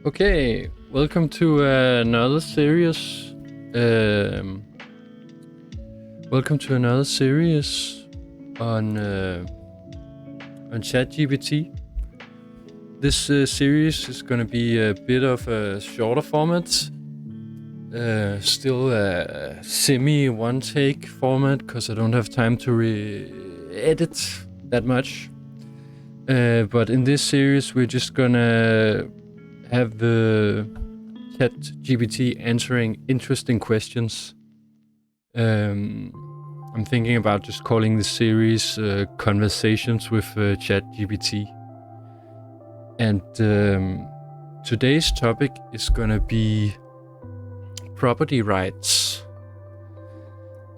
Okay, welcome to another series. Um, welcome to another series on ChatGPT. This series is going to be a bit of a shorter format, still a semi one take format because I don't have time to edit that much. But in this series, we're just gonna have the ChatGPT answering interesting questions. I'm thinking about just calling the series Conversations with ChatGPT. And today's topic is gonna be property rights.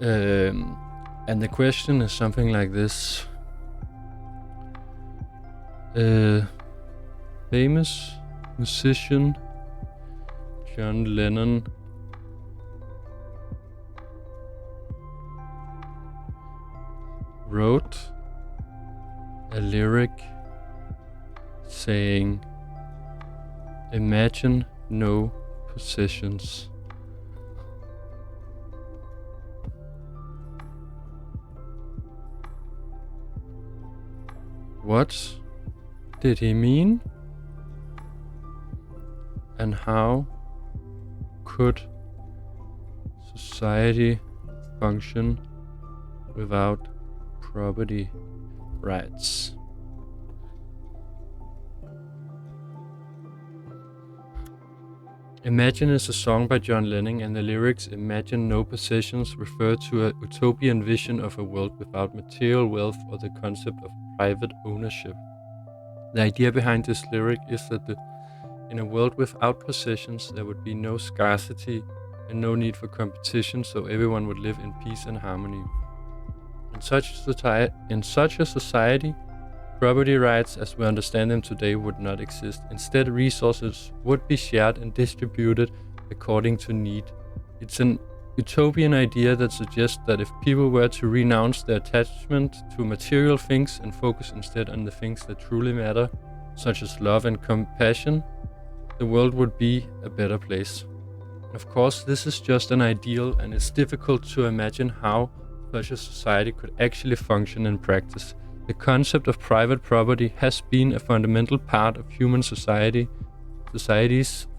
And the question is something like this. Famous musician John Lennon wrote a lyric saying, "Imagine no possessions." What did he mean? And how could society function without property rights? Imagine is a song by John Lennon, and the lyrics "Imagine no possessions" refer to a utopian vision of a world without material wealth or the concept of private ownership. The idea behind this lyric is that in a world without possessions, there would be no scarcity and no need for competition, so everyone would live in peace and harmony. In such a society, property rights as we understand them today would not exist. Instead, resources would be shared and distributed according to need. It's an utopian idea that suggests that if people were to renounce their attachment to material things and focus instead on the things that truly matter, such as love and compassion, the world would be a better place. Of course, this is just an ideal, and it's difficult to imagine how such a society could actually function in practice. The concept of private property has been a fundamental part of human societies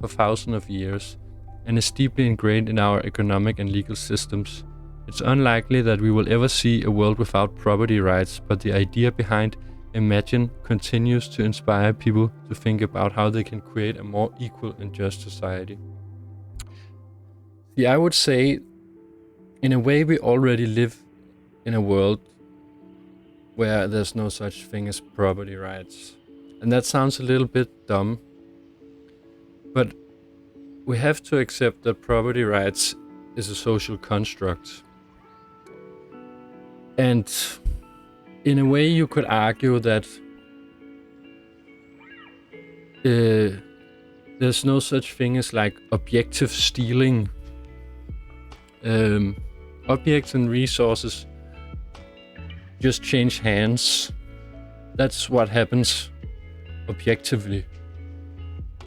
for thousands of years, and is deeply ingrained in our economic and legal systems. It's unlikely that we will ever see a world without property rights, but the idea behind Imagine continues to inspire people to think about how they can create a more equal and just society. I would say, in a way, we already live in a world where there's no such thing as property rights. And that sounds a little bit dumb, but we have to accept that property rights is a social construct. And in a way, you could argue that there's no such thing as like objective stealing. Objects and resources just change hands. That's what happens objectively.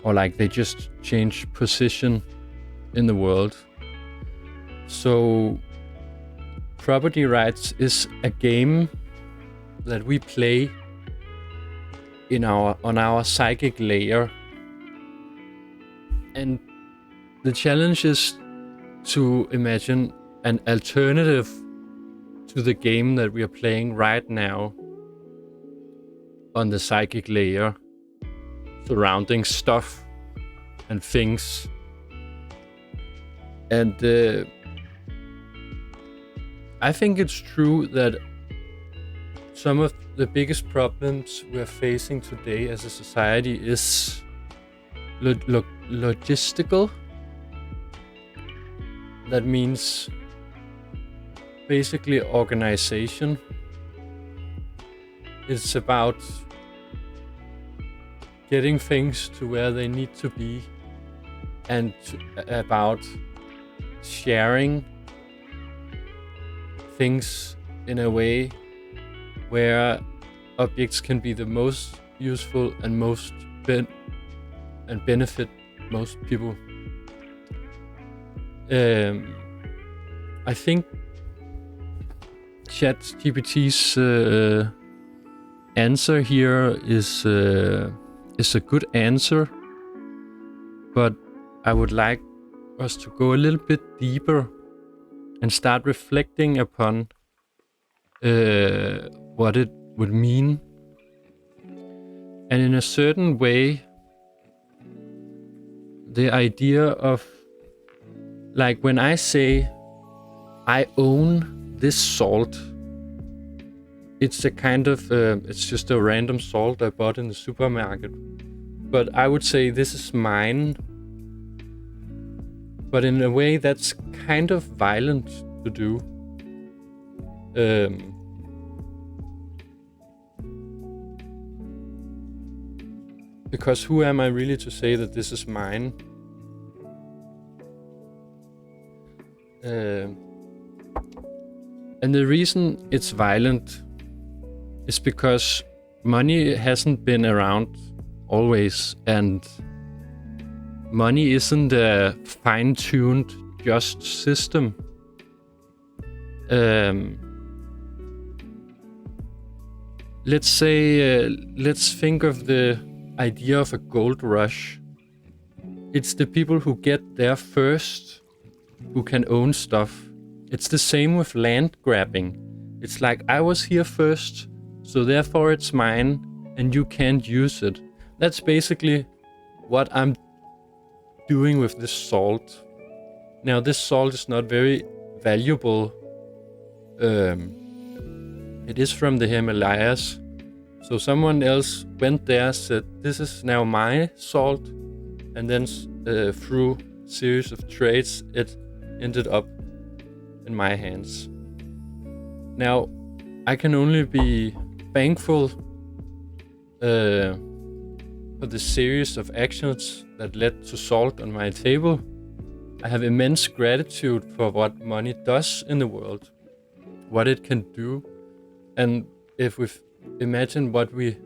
Or like they just change position in the world. So property rights is a game that we play on our psychic layer. And the challenge is to imagine an alternative to the game that we are playing right now on the psychic layer, surrounding stuff and things. And I think it's true that some of the biggest problems we're facing today as a society is logistical. That means basically organization. It's about getting things to where they need to be, and about sharing things in a way where objects can be the most useful and most benefit most people. I think ChatGPT's answer here is a good answer, but I would like us to go a little bit deeper and start reflecting upon what it would mean. And in a certain way, the idea of, like, when I say I own this salt, it's a kind of, it's just a random salt I bought in the supermarket. But I would say this is mine. But in a way that's kind of violent to do. Because who am I really to say that this is mine? And the reason it's violent is because money hasn't been around always, and money isn't a fine-tuned, just system. Let's say, let's think of the idea of a gold rush. It's the people who get there first who can own stuff. It's the same with land grabbing. It's like, I was here first, so therefore it's mine, and you can't use it. That's basically what I'm doing with this salt. Now, this salt is not very valuable. It is from the Himalayas. So someone else went there, said, this is now my salt, and then through a series of trades, it ended up in my hands. Now, I can only be thankful for the series of actions that led to salt on my table. I have immense gratitude for what money does in the world, what it can do, and if we imagine what we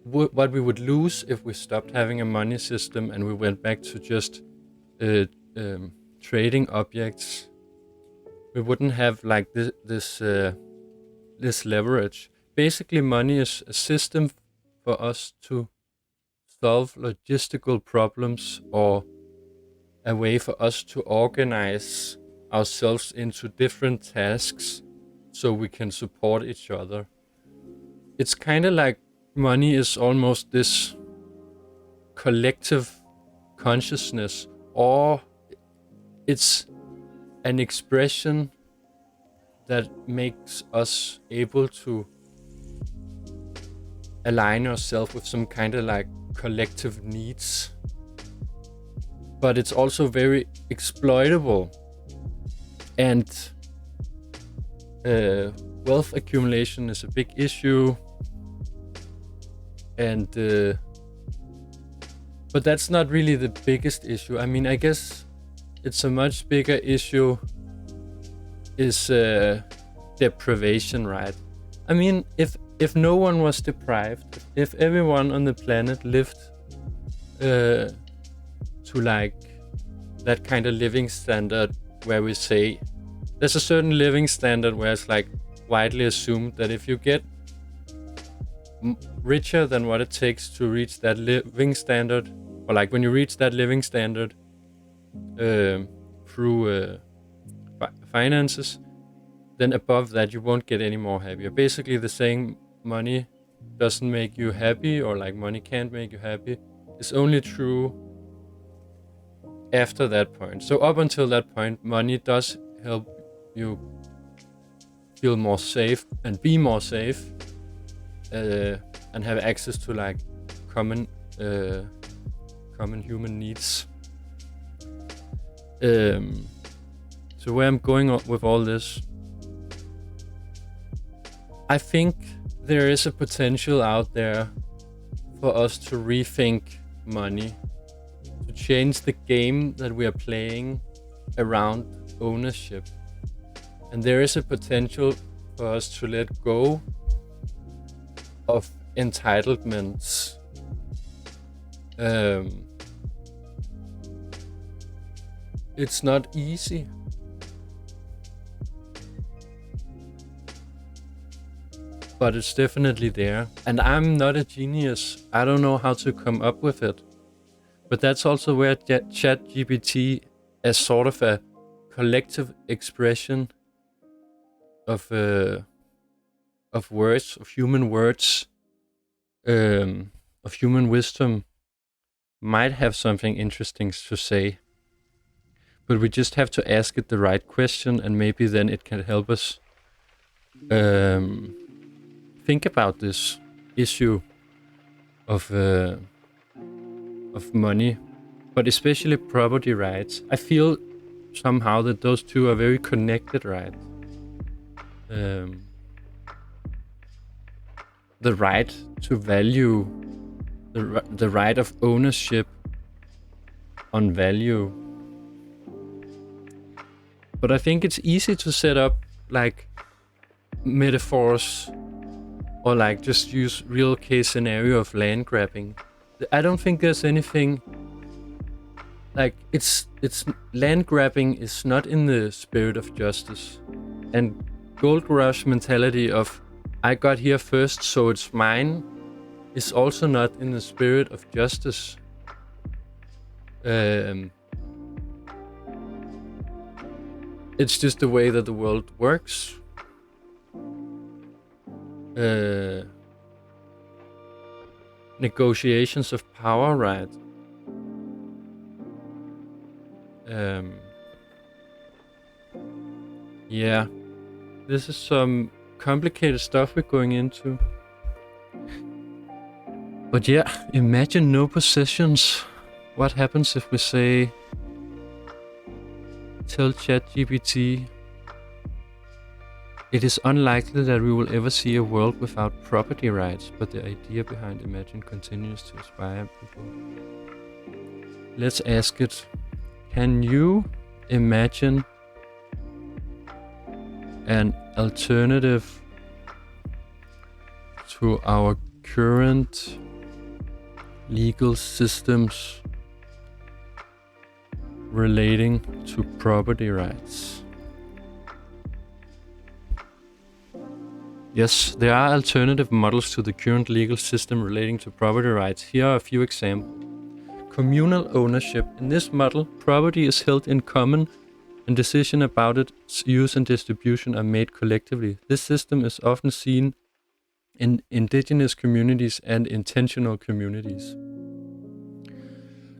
would lose if we stopped having a money system and we went back to just trading objects, we wouldn't have like this leverage. Basically, money is a system for us to solve logistical problems, or a way for us to organize ourselves into different tasks so we can support each other. It's kind of like money is almost this collective consciousness, or it's an expression that makes us able to align ourselves with some kind of like collective needs. But it's also very exploitable, and wealth accumulation is a big issue. And but that's not really the biggest issue. I mean, I guess it's a much bigger issue is deprivation, right? I mean, if no one was deprived, if everyone on the planet lived to like that kind of living standard where we say there's a certain living standard where it's like widely assumed that if you get richer than what it takes to reach that living standard, or like when you reach that living standard through finances, then above that you won't get any more happier. Basically, the saying money doesn't make you happy, or like money can't make you happy, is only true after that point. So up until that point, money does help you feel more safe and be more safe, and have access to like common human needs. So where I'm going with all this, I think there is a potential out there for us to rethink money, to change the game that we are playing around ownership. And there is a potential for us to let go of entitlements. It's not easy. But it's definitely there. And I'm not a genius. I don't know how to come up with it. But that's also where ChatGPT, as sort of a collective expression of words, of human words, of human wisdom, might have something interesting to say. But we just have to ask it the right question, and maybe then it can help us think about this issue of money, but especially property rights. I feel somehow that those two are very connected, right? The right to value, the right of ownership on value. But I think it's easy to set up like metaphors or like just use real case scenario of land grabbing. I don't think there's anything like it's land grabbing is not in the spirit of justice, and gold rush mentality of I got here first so it's mine is also not in the spirit of justice. It's just the way that the world works. Negotiations of power, right? Yeah, this is some complicated stuff we're going into. But yeah, imagine no possessions. What happens if we say, tell ChatGPT, it is unlikely that we will ever see a world without property rights, but the idea behind Imagine continues to inspire people. Let's ask it, can you imagine an alternative to our current legal systems relating to property rights? Yes, there are alternative models to the current legal system relating to property rights. Here are a few examples. Communal ownership. In this model, property is held in common and decisions about its use and distribution are made collectively. This system is often seen in indigenous communities and intentional communities.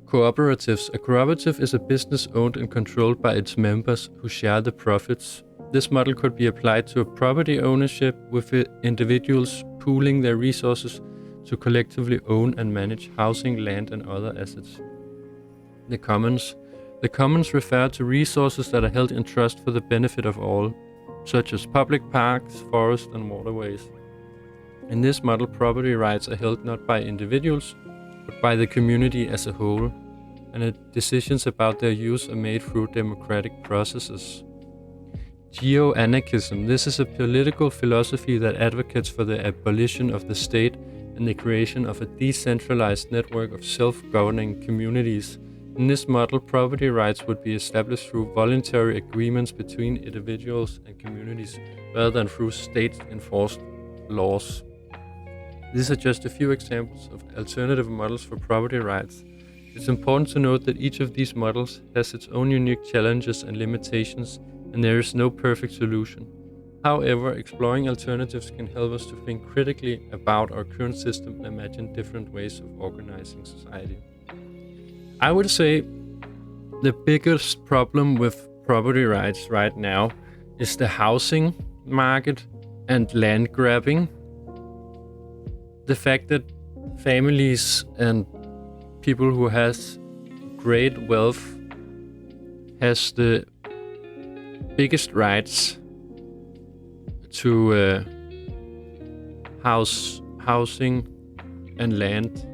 Cooperatives. A cooperative is a business owned and controlled by its members who share the profits. This model could be applied to a property ownership with individuals pooling their resources to collectively own and manage housing, land, and other assets. The commons. The commons refer to resources that are held in trust for the benefit of all, such as public parks, forests, and waterways. In this model, property rights are held not by individuals, but by the community as a whole, and decisions about their use are made through democratic processes. Geo-anarchism. This is a political philosophy that advocates for the abolition of the state and the creation of a decentralized network of self-governing communities. In this model, property rights would be established through voluntary agreements between individuals and communities rather than through state-enforced laws. These are just a few examples of alternative models for property rights. It's important to note that each of these models has its own unique challenges and limitations, and there is no perfect solution. However, exploring alternatives can help us to think critically about our current system and imagine different ways of organizing society. I would say the biggest problem with property rights right now is the housing market and land grabbing. The fact that families and people who has great wealth has the biggest rights to housing and land.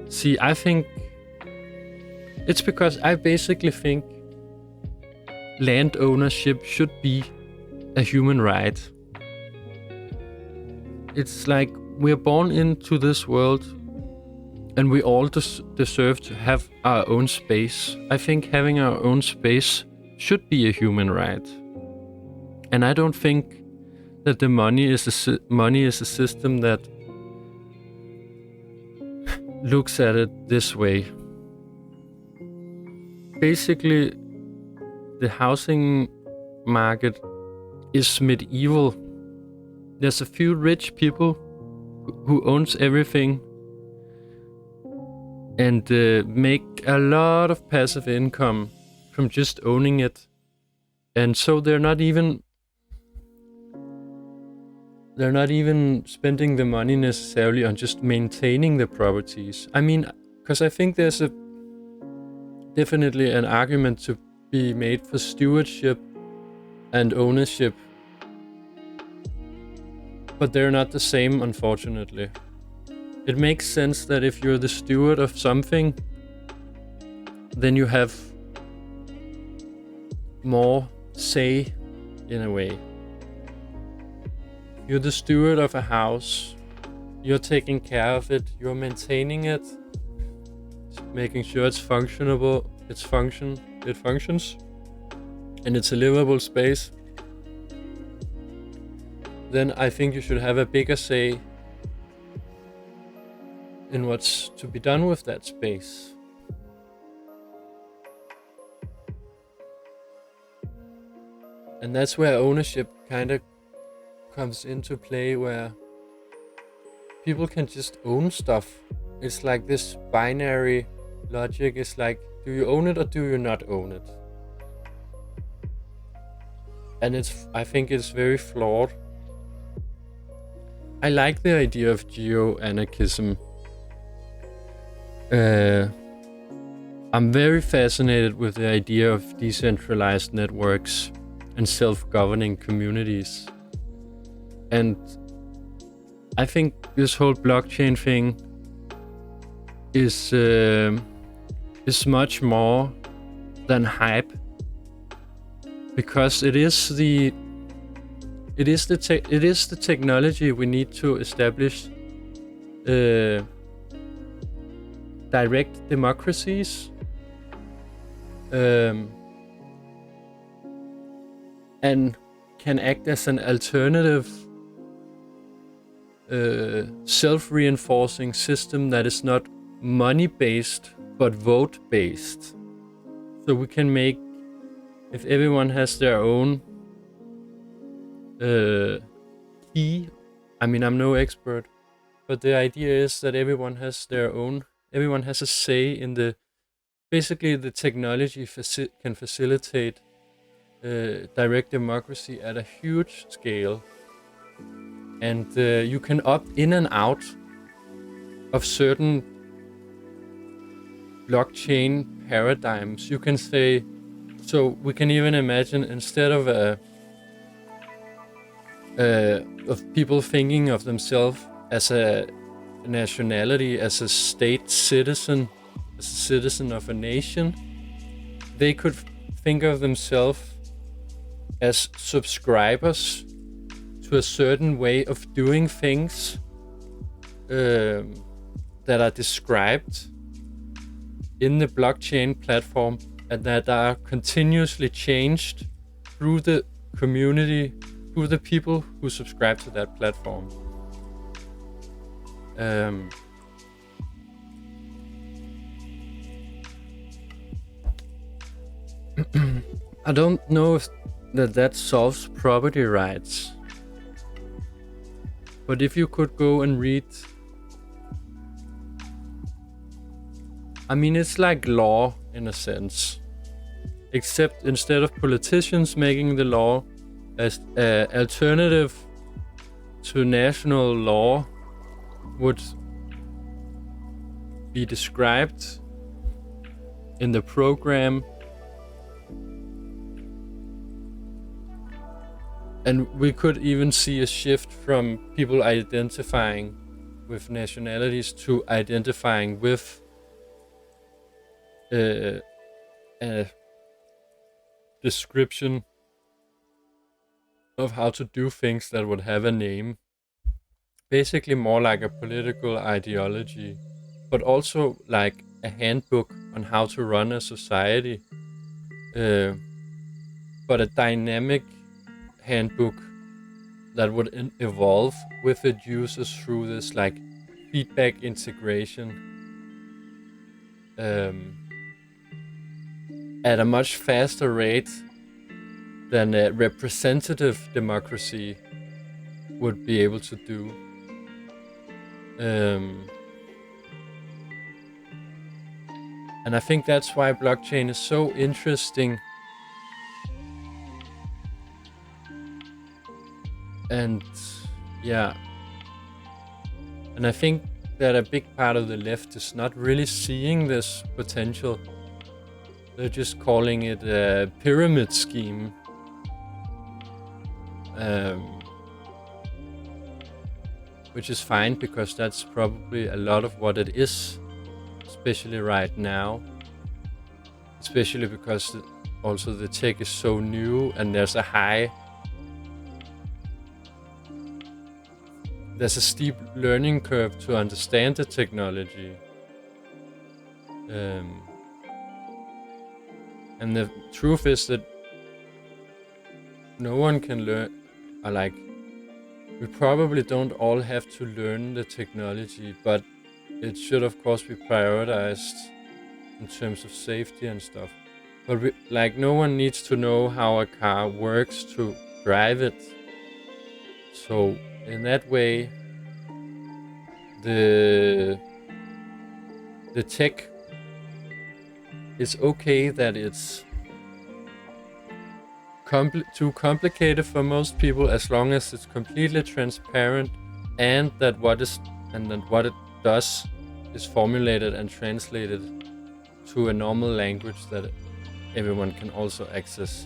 See, I think it's because I basically think land ownership should be a human right. It's like we're born into this world And we all deserve to have our own space. I think having our own space should be a human right. And I don't think that the money is a system that looks at it this way. Basically, the housing market is medieval. There's a few rich people who owns everything and make a lot of passive income from just owning it. And so they're not even spending the money necessarily on just maintaining the properties. I mean, because I think there's definitely an argument to be made for stewardship and ownership, but they're not the same, unfortunately. It makes sense that if you're the steward of something, then you have more say in a way. You're the steward of a house, you're taking care of it, you're maintaining it, making sure it's functionable, it functions, and it's a livable space. Then I think you should have a bigger say in what's to be done with that space. And that's where ownership kind of comes into play, where people can just own stuff. It's like this binary logic. It's like, do you own it or do you not own it? And I think it's very flawed. I like the idea of geo-anarchism. I'm very fascinated with the idea of decentralized networks and self-governing communities. And I think this whole blockchain thing is much more than hype, because it is the technology we need to establish direct democracies, and can act as an alternative self-reinforcing system that is not money-based but vote-based. So we can make, if everyone has their own key, I mean, I'm no expert, but the idea is that everyone has a say in basically the technology can facilitate direct democracy at a huge scale. And you can opt in and out of certain blockchain paradigms. You can say, so we can even imagine, instead of people thinking of themselves as a nationality, as a state citizen, as a citizen of a nation, they could think of themselves as subscribers to a certain way of doing things that are described in the blockchain platform and that are continuously changed through the community, through the people who subscribe to that platform. I don't know if that solves property rights. But if you could go and read, I mean, it's like law in a sense, except instead of politicians making the law, as an alternative to national law would be described in the program. And we could even see a shift from people identifying with nationalities to identifying with a description of how to do things that would have a name. Basically more like a political ideology. but also like a handbook on how to run a society, but a dynamic handbook that would evolve with its users through this like feedback integration, um, at a much faster rate than a representative democracy would be able to do. Um, and I think that's why blockchain is so interesting. And yeah, and I think that a big part of the left is not really seeing this potential. They're just calling it a pyramid scheme. Which is fine, because that's probably a lot of what it is, especially right now. Especially because also the tech is so new and there's a steep learning curve to understand the technology. And the truth is that no one can learn, or like, we probably don't all have to learn the technology, but it should of course be prioritized in terms of safety and stuff. But no one needs to know how a car works to drive it. So in that way, the tech is okay that it's too complicated for most people, as long as it's completely transparent, and that what it does is formulated and translated to a normal language that everyone can also access,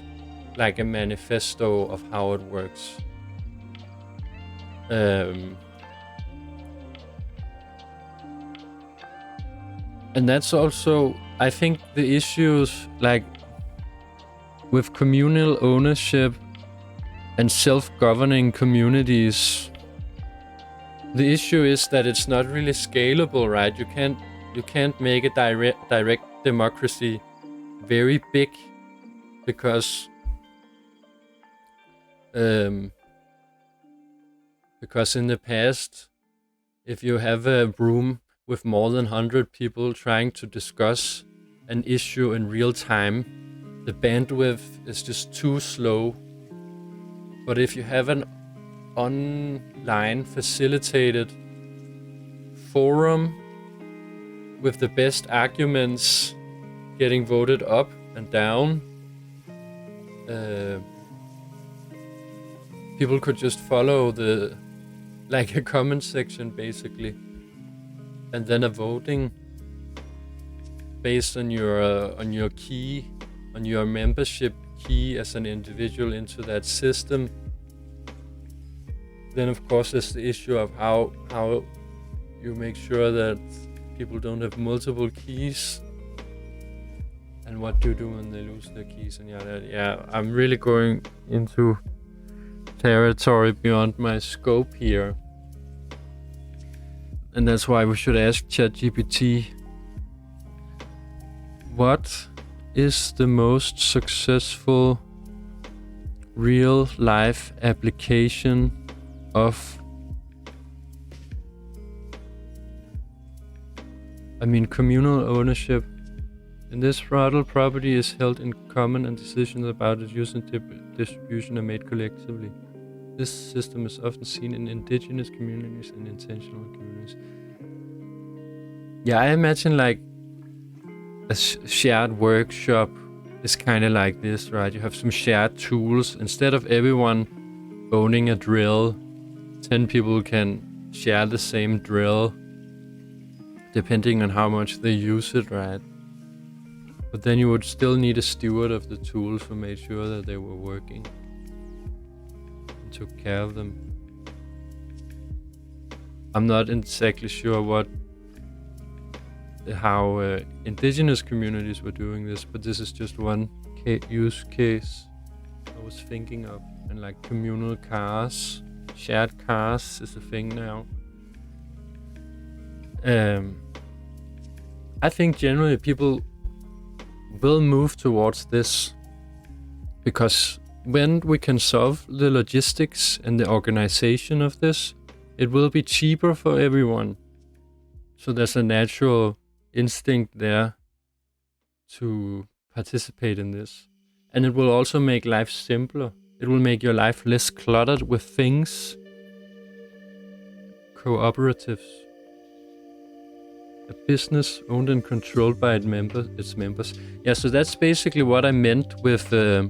like a manifesto of how it works. And that's also, I think, the issues like with communal ownership and self-governing communities. The issue is that it's not really scalable, right? You can't make a direct democracy very big, because in the past, if you have a room with more than 100 people trying to discuss an issue in real time, the bandwidth is just too slow. But if you have an online facilitated forum with the best arguments getting voted up and down, people could just follow like a comment section basically, and then a voting based on your key, on your membership key as an individual into that system. Then of course there's the issue of how you make sure that people don't have multiple keys, and what do you do when they lose their keys, and yeah, I'm really going into territory beyond my scope here. And that's why we should ask ChatGPT, what is the most successful real life application of communal ownership? In this model, property is held in common and decisions about its use and distribution are made collectively. This system is often seen in indigenous communities and intentional communities. Yeah, I imagine like a shared workshop is kind of like this, right? You have some shared tools. Instead of everyone owning a drill, 10 people can share the same drill, depending on how much they use it, right? But then you would still need a steward of the tools who made sure that they were working and took care of them. I'm not exactly sure how indigenous communities were doing this, but this is just one use case I was thinking of. And like communal cars, shared cars is a thing now. I think generally people will move towards this, because when we can solve the logistics and the organization of this, it will be cheaper for everyone. So there's a natural instinct there to participate in this. And it will also make life simpler. It will make your life less cluttered with things. Cooperatives. A business owned and controlled by its members. Yeah, so that's basically what I meant with the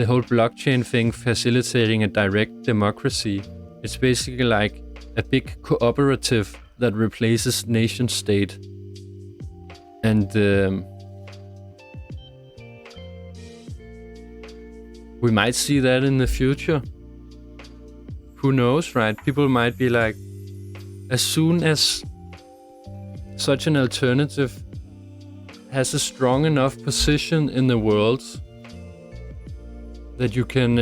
whole blockchain thing facilitating a direct democracy. It's basically like a big cooperative that replaces nation state. And we might see that in the future. Who knows, right? People might be like, as soon as such an alternative has a strong enough position in the world that you can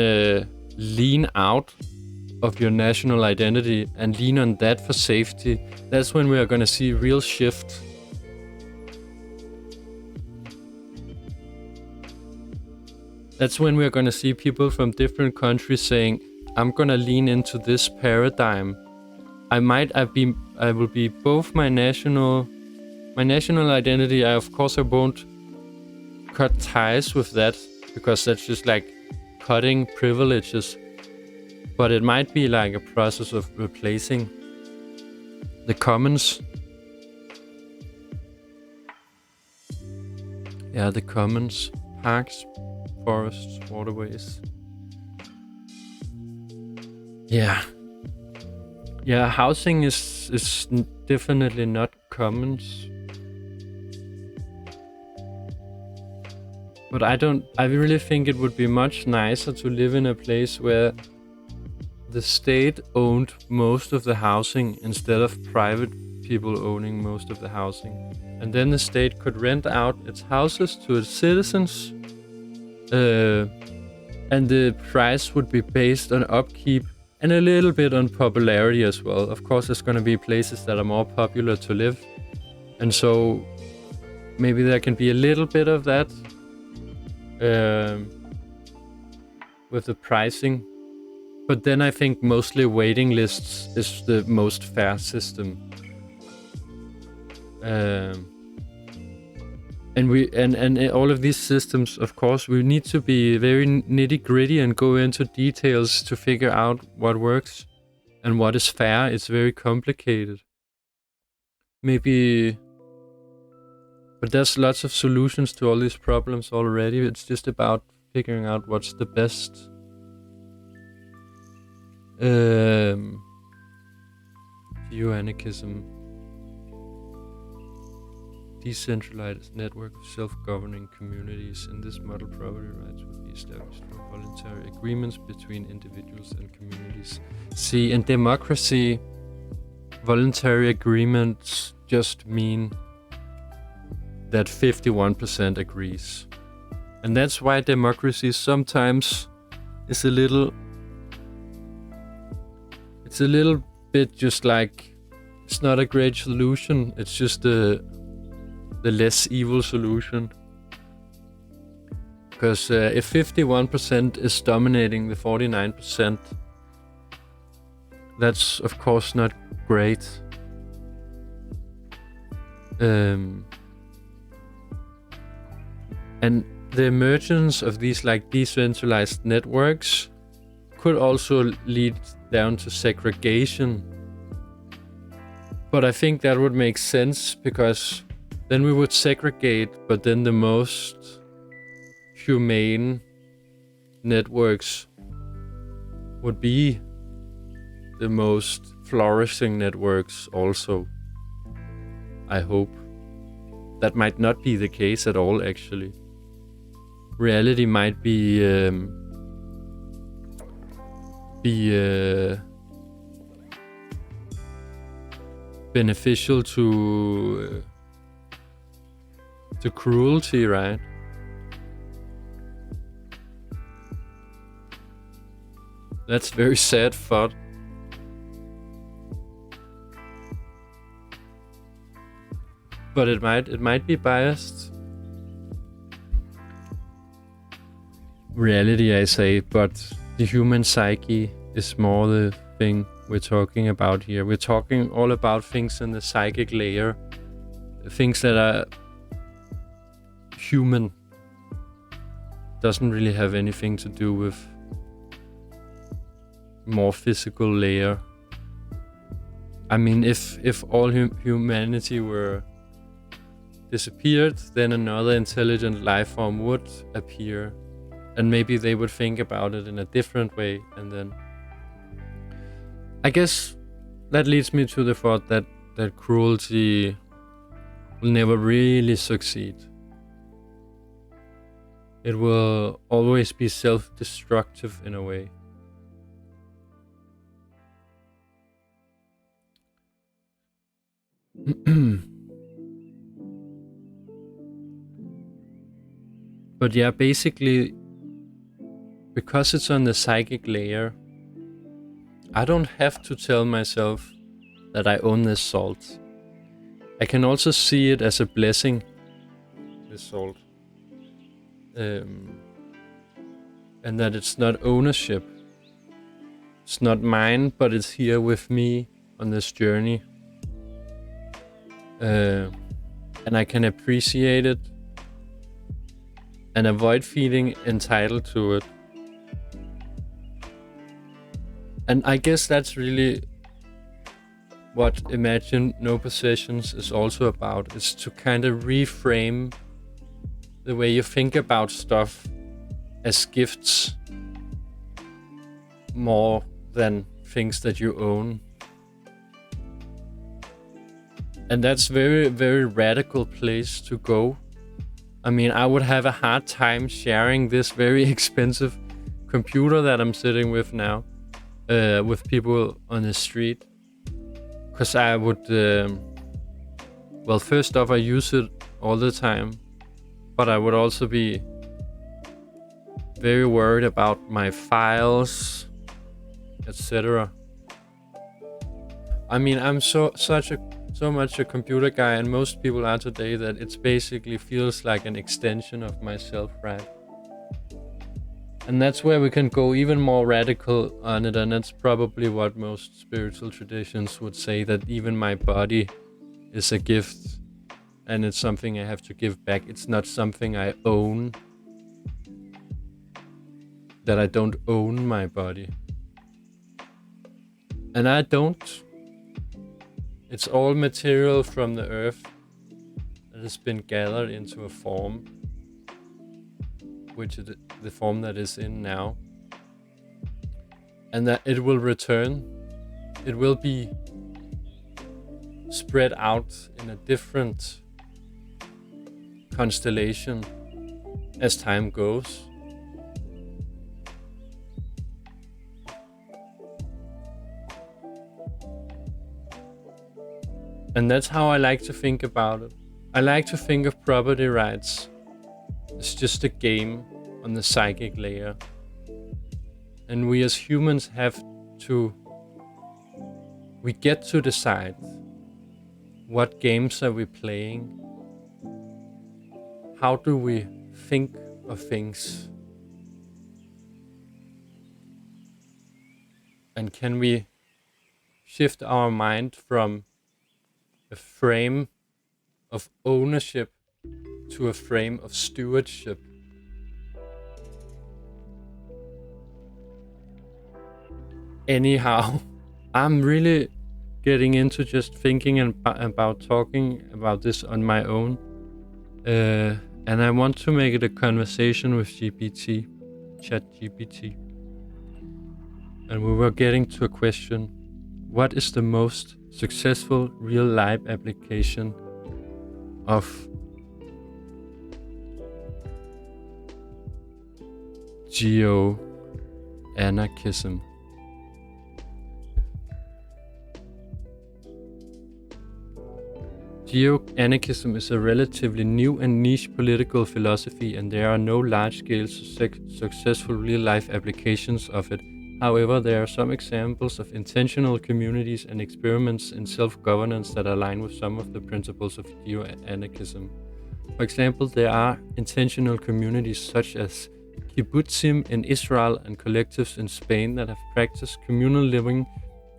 lean out of your national identity and lean on that for safety, that's when we are going to see real shift. That's when we're going to see people from different countries saying, I'm going to lean into this paradigm. I will be both my national identity. Of course I won't cut ties with that, because that's just like cutting privileges. But it might be like a process of replacing the commons. Yeah, the commons, parks, forests, waterways. Yeah, housing is definitely not commons. But I really think it would be much nicer to live in a place where the state owned most of the housing instead of private people owning most of the housing. And then the state could rent out its houses to its citizens. And the price would be based on upkeep and a little bit on popularity as well. Of course, there's going to be places that are more popular to live. And so maybe there can be a little bit of that with the pricing. But then I think mostly waiting lists is the most fair system. And all of these systems, of course, we need to be very nitty-gritty and go into details to figure out what works and what is fair. It's very complicated. Maybe... But there's lots of solutions to all these problems already. It's just about figuring out what's the best. Geo-anarchism. Decentralized network of self-governing communities. In this model, property rights would be established through voluntary agreements between individuals and communities. See, in democracy, voluntary agreements just mean that 51% agrees. And that's why democracy sometimes is a little bit just like, it's not a great solution, it's just the less evil solution. Because if 51% is dominating the 49%, that's of course not great. And the emergence of these like decentralized networks could also lead down to segregation. But I think that would make sense, because then we would segregate, but then the most humane networks would be the most flourishing networks also. I hope. That might not be the case at all, actually. Reality might be beneficial to cruelty, right? That's very sad thought. but it might be biased reality, I say, but the human psyche is more the thing we're talking about here. We're talking all about things in the psychic layer, things that are human, doesn't really have anything to do with more physical layer. I mean, if all humanity were disappeared, then another intelligent life form would appear, and maybe they would think about it in a different way, and then I guess that leads me to the thought that cruelty will never really succeed. It will always be self-destructive in a way. But yeah, basically, because it's on the psychic layer, I don't have to tell myself that I own this salt. I can also see it as a blessing, this salt. And that it's not ownership. It's not mine, but it's here with me on this journey. And I can appreciate it and avoid feeling entitled to it. And I guess that's really what Imagine No Possessions is also about. It's to kind of reframe the way you think about stuff as gifts more than things that you own. And that's very, very radical place to go. I mean, I would have a hard time sharing this very expensive computer that I'm sitting with now with people on the street. Because I would, well, first off, I use it all the time. But I would also be very worried about my files, etc. I mean, I'm so much a computer guy, and most people are today, that it basically feels like an extension of myself, right? And that's where we can go even more radical on it, and that's probably what most spiritual traditions would say, that even my body is a gift, and it's something I have to give back. It's not something I own. That I don't own my body. And I don't. It's all material from the earth that has been gathered into a form, which is the form that is in now. And that it will return. It will be spread out in a different constellation as time goes. And that's how I like to think about it. I like to think of property rights as just a game on the psychic layer. And we as humans we get to decide what games are we playing. How do we think of things? And can we shift our mind from a frame of ownership to a frame of stewardship? Anyhow, I'm really getting into just thinking about talking about this on my own. And I want to make it a conversation with chatGPT. And we were getting to a question: what is the most successful real-life application of geo-anarchism? Geo-anarchism is a relatively new and niche political philosophy, and there are no large-scale successful real-life applications of it However, there are some examples of intentional communities and experiments in self-governance that align with some of the principles of geo-anarchism. For example, there are intentional communities such as kibbutzim in Israel and collectives in Spain that have practiced communal living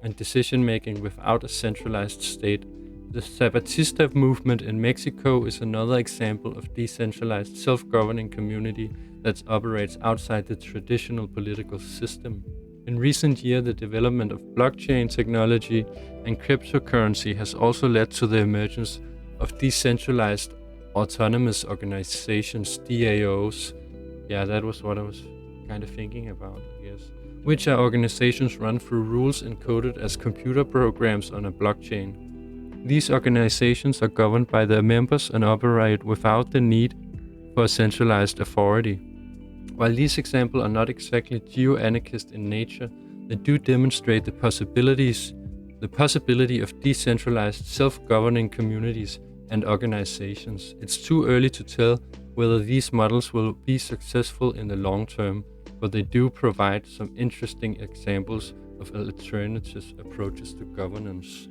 and decision making without a centralized state. The Zapatista movement in Mexico is another example of decentralized self-governing community that operates outside the traditional political system. In recent years, the development of blockchain technology and cryptocurrency has also led to the emergence of decentralized autonomous organizations, DAOs. Yeah, that was what I was kind of thinking about, I guess. Which are organizations run through rules encoded as computer programs on a blockchain. These organizations are governed by their members and operate without the need for a centralized authority. While these examples are not exactly geo-anarchist in nature, they do demonstrate the possibility of decentralized self-governing communities and organizations. It's too early to tell whether these models will be successful in the long term, but they do provide some interesting examples of alternative approaches to governance.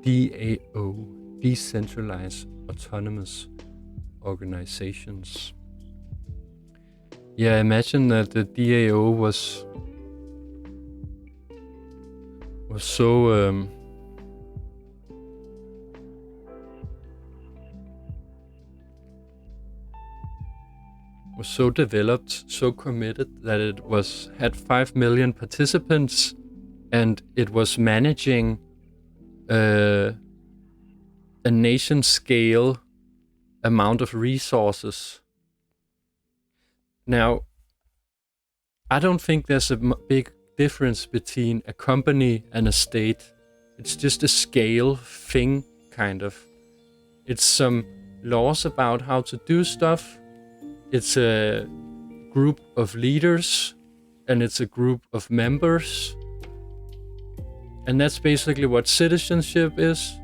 DAO, Decentralized Autonomous Organizations. Yeah, imagine that the DAO was so developed, so committed that it had 5 million participants, and it was managing a nation scale amount of resources. Now, I don't think there's a big difference between a company and a state. It's just a scale thing, kind of. It's some laws about how to do stuff. It's a group of leaders, and it's a group of members. And that's basically what citizenship is,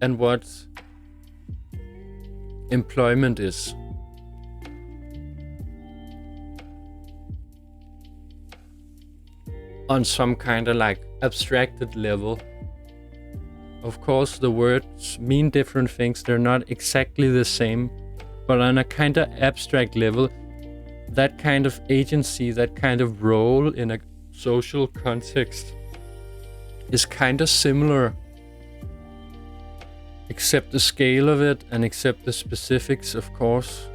and what employment is. On some kind of like abstracted level. Of course, the words mean different things. They're not exactly the same, but on a kind of abstract level, that kind of agency, that kind of role in a social context is kind of similar, except the scale of it and except the specifics, of course.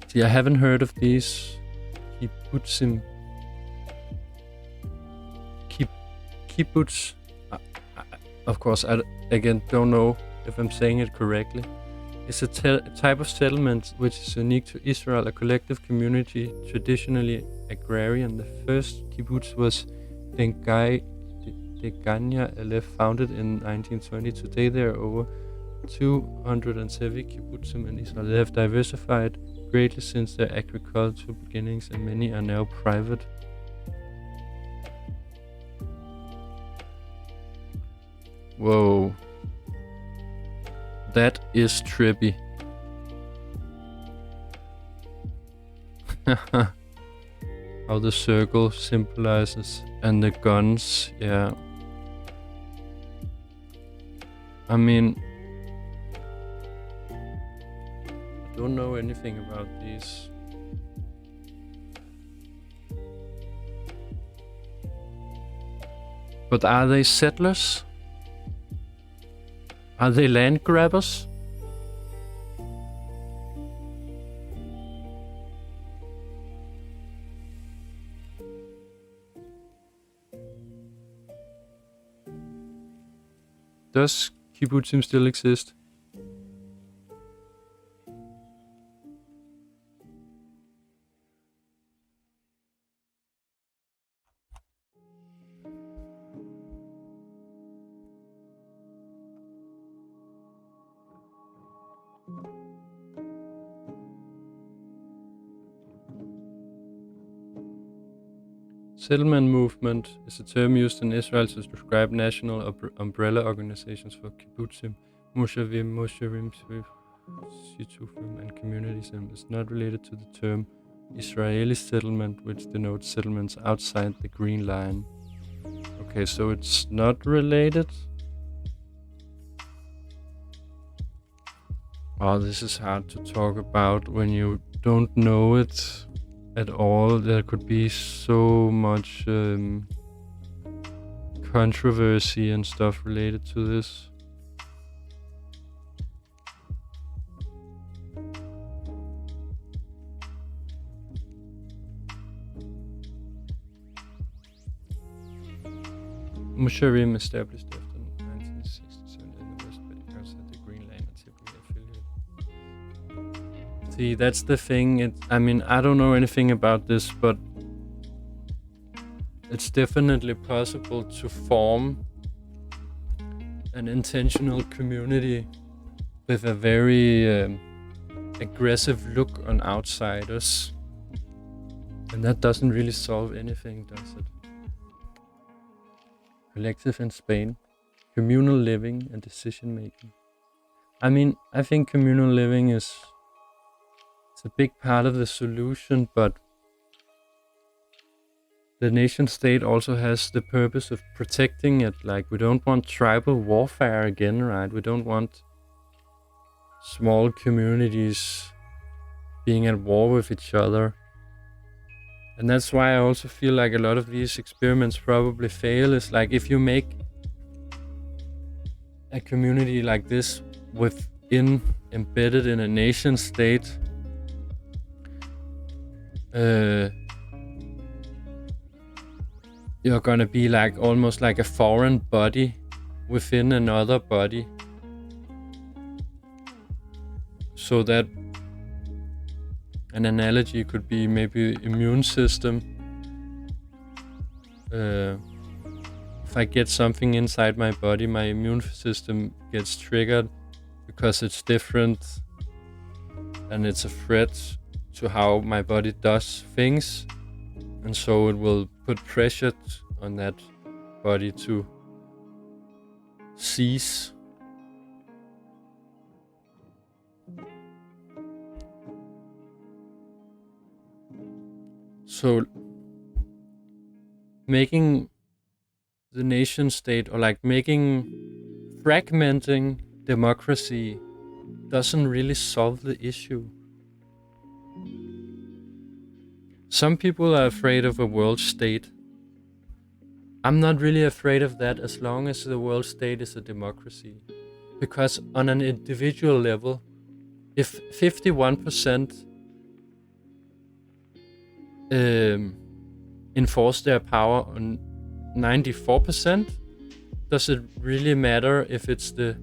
See, I haven't heard of these kibbutzim. Kibbutz. Of course, I again don't know if I'm saying it correctly. It's a type of settlement which is unique to Israel, a collective community traditionally agrarian. The first kibbutz was Degania Elef, founded in 1920. Today there are over 270 kibbutzim in Israel. They have diversified greatly since their agricultural beginnings, and many are now private. Whoa. That is trippy. How the circle symbolizes, and the guns, yeah. I mean, I don't know anything about these. But are they settlers? Are they land grabbers? Does kibbutzim still exist? Settlement movement is a term used in Israel to describe national umbrella organizations for kibbutzim, moshavim. Situfum and communism is not related to the term Israeli settlement, which denotes settlements outside the Green Line. Okay, so it's not related. Oh, this is hard to talk about when you don't know it at all. There could be so much controversy and stuff related to this. Musharim established after 1967 in the West, but outside the Green Line are typically affiliated. See, that's the thing. I mean, I don't know anything about this, but it's definitely possible to form an intentional community with a very aggressive look on outsiders. And that doesn't really solve anything, does it? Collective in Spain, communal living and decision making. I mean, I think communal living is a big part of the solution, but the nation state also has the purpose of protecting it. Like, we don't want tribal warfare again, right? We don't want small communities being at war with each other. And that's why I also feel like a lot of these experiments probably fail. Is like, if you make a community like this embedded in a nation state, you're gonna be like almost like a foreign body within another body. So that an analogy could be maybe immune system. If I get something inside my body, my immune system gets triggered because it's different and it's a threat to how my body does things. And so it will put pressure on that body to cease. So making the nation state, or like fragmenting democracy, doesn't really solve the issue. Some people are afraid of a world state. I'm not really afraid of that as long as the world state is a democracy. Because on an individual level, if 51% enforce their power on 94%, does it really matter if it's the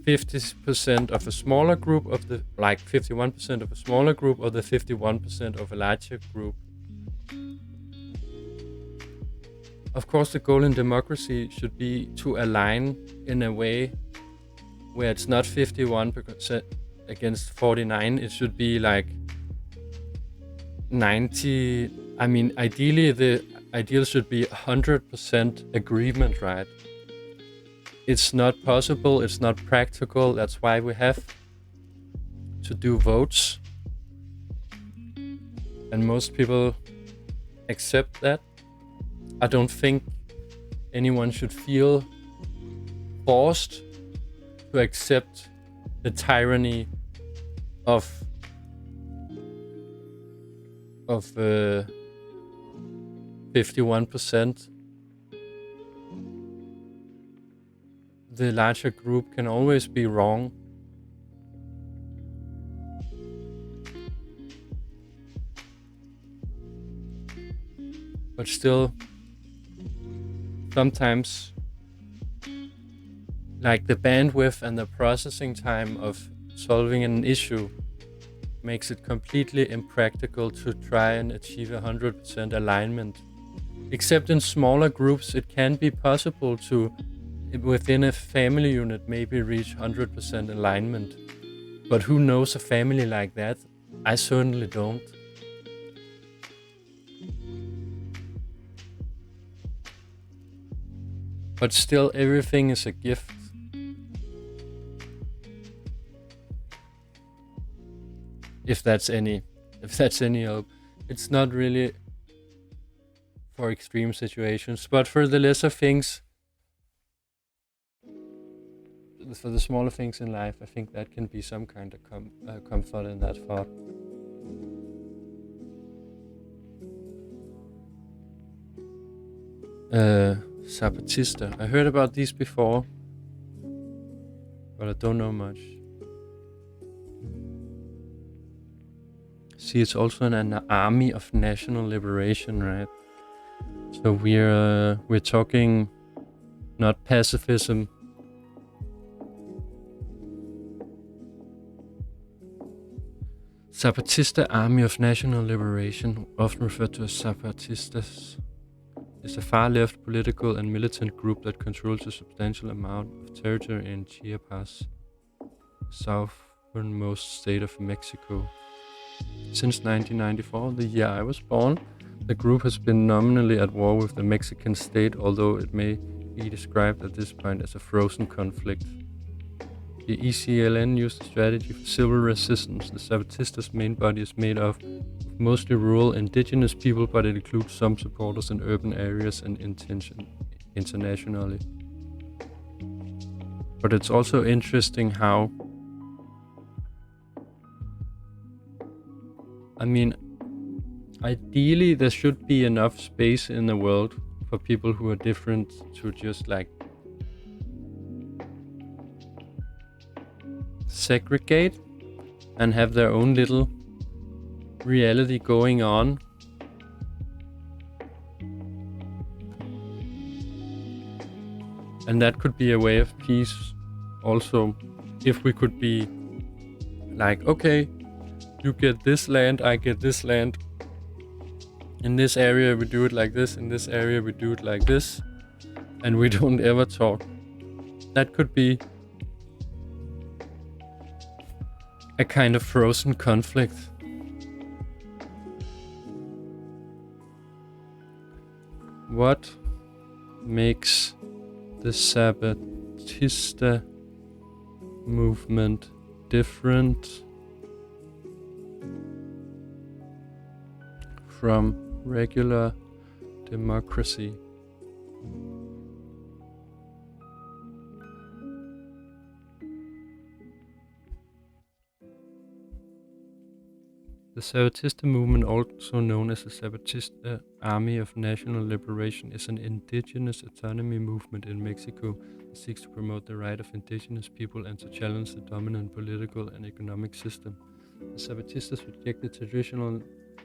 50% of a smaller group of the, like 51% of a smaller group, or the 51% of a larger group? Of course, the goal in democracy should be to align in a way where it's not 51% against 49. It should be like 90. I mean, ideally, the ideal should be 100% agreement, right? It's not possible. It's not practical. That's why we have to do votes. And most people accept that. I don't think anyone should feel forced to accept the tyranny of 51%. The larger group can always be wrong. But still, sometimes, like, the bandwidth and the processing time of solving an issue makes it completely impractical to try and achieve 100% alignment. Except in smaller groups, it can be possible to, within a family unit, maybe reach 100% alignment. But who knows a family like that? I certainly don't. But still, everything is a gift. if that's any help. It's not really for extreme situations, but for the lesser things, for the smaller things in life, I think that can be some kind of comfort in that thought. Zapatista. I heard about these before, but I don't know much. See, it's also an army of national liberation, right? So we're talking not pacifism. Zapatista Army of National Liberation, often referred to as Zapatistas, is a far-left political and militant group that controls a substantial amount of territory in Chiapas, the southernmost state of Mexico. Since 1994, the year I was born, the group has been nominally at war with the Mexican state, although it may be described at this point as a frozen conflict. The ECLN used a strategy for civil resistance. The Zapatistas' main body is made of mostly rural indigenous people, but it includes some supporters in urban areas and internationally. But it's also interesting how, I mean, ideally there should be enough space in the world for people who are different to just like segregate and have their own little reality going on. And that could be a way of peace also, if we could be like, okay, you get this land, I get this land. In this area we do it like this, in this area we do it like this, and we don't ever talk. That could be a kind of frozen conflict. What makes the Zapatista movement different from regular democracy? The Zapatista movement, also known as the Zapatista Army of National Liberation, is an indigenous autonomy movement in Mexico that seeks to promote the right of indigenous people and to challenge the dominant political and economic system. The Zapatistas reject the traditional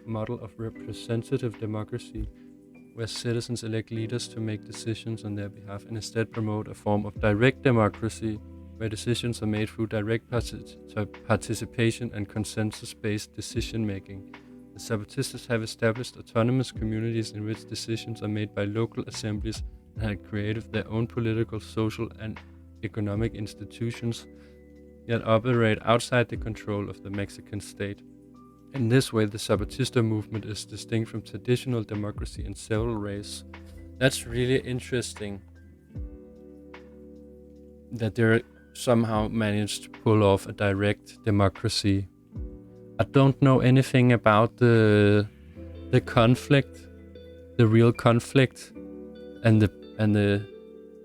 model of representative democracy, where citizens elect leaders to make decisions on their behalf, and instead promote a form of direct democracy, where decisions are made through direct participation and consensus-based decision-making. The Zapatistas have established autonomous communities in which decisions are made by local assemblies and have created their own political, social, and economic institutions that operate outside the control of the Mexican state. In this way, the Zapatista movement is distinct from traditional democracy in several ways. That's really interesting that they're somehow managed to pull off a direct democracy. I don't know anything about the conflict, the real conflict, and the